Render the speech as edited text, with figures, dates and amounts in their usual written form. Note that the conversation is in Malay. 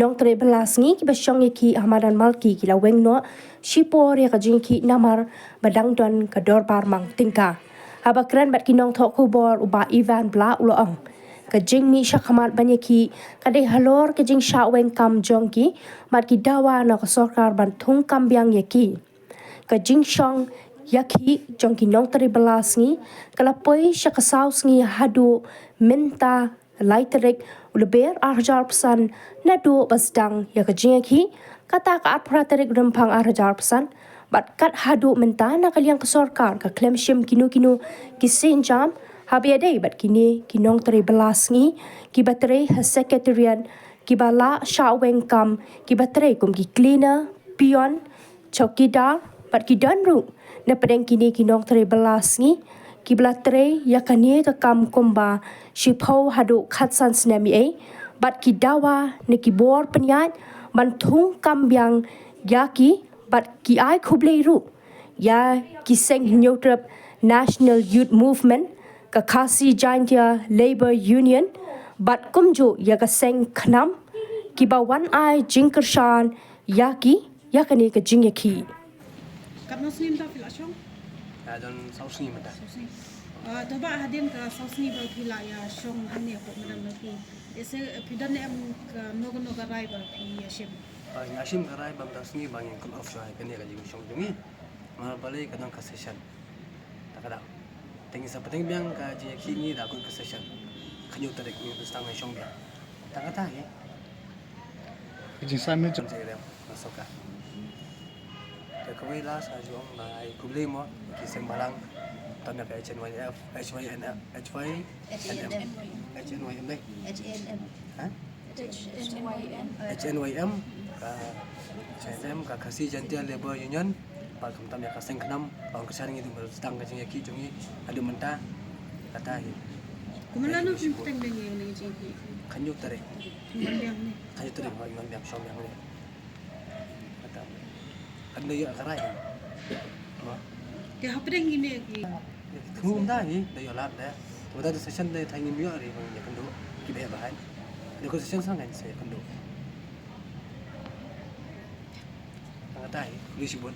Nongtrei belas ni ki basyong ki hamadan malki ki la Weng no shipor ya ka jingiakhih namar badang don ka dorbar mang tyngka. Haba keren bat ki nong thok kubor uba Ivan bla uloong. Ka jing mi syakamat banyaki kadai halor ka jing sya Weng kam jong ki mat ki dawa na ka sorkar ban thung kambiang yaki. Ka jing syong yaki jong ki nongtrei belas ni kalapoi syakasaus ngi hadu minta laiterik uleber arjar pesan nadu basdang ya ka jingiakhih kata ka at praterik rempang arjar pesan bat kat hadu minta na kaliang ke sorkar ka klem shim kinu kisin jam habi adai bat kini ki nongtrei belas ngi ki baterai ha sekretarian ki bala sya Weng kam ki baterai kum ki cleaner pion chokidar bat ki danru na pedeng kini ki nongtrei belas ngi ki blatrei yakani ka kam kumba shipho hadu khatsan snami bat ki dawa ne ki bor penyat ban thung kambiang yaki bat ki ai khublei ru ya ki seng nyotrap National Youth Movement ka khasi jantia Labor Union bat kumju ya ka seng khnam ki ba wan ai jingkershan yaki yakani ka jingiakhih. Kat Muslim ta filasyon? Don sausni mata. Toba hadin ka sausni ba pila ya syong ane ko madam lagi. Ese pidan em ka nogo rai ba pi yashim. Yashim garai bam sausni bang yang kul offshore kan ya gaji syong jungi. Mal balai ka dong ka session. Takada. Tengi sa pateng biang ka jingiakhih ni da ko ka session. Kanyu tarik ni bestang ai syong dia. Takata ye. Jing sai me Jom saya dia masuk ka. Kawai lah saya jual mai kubli mo kisah balang tanah ke HNYF HYNF HNYM deh HNYM HNYM ka kasih jantia Labor Union pak kamtam ya kaseng kenam bang kesaring itu berstang ke jingiakhih jungi ada mentah kata hi Kumala no pinteng deng yang ni jingi. kanjuk tarik Mambiang ni. kanjuk tarik bang biang syom yang ni kata ada ya karai Ke hapdeng ini ki. Thum da hi da yo lat da to da session da thai ni myo ri bang ya kan do ki be ba hai de ko session sang kan se kan do ang ta hi lu si bon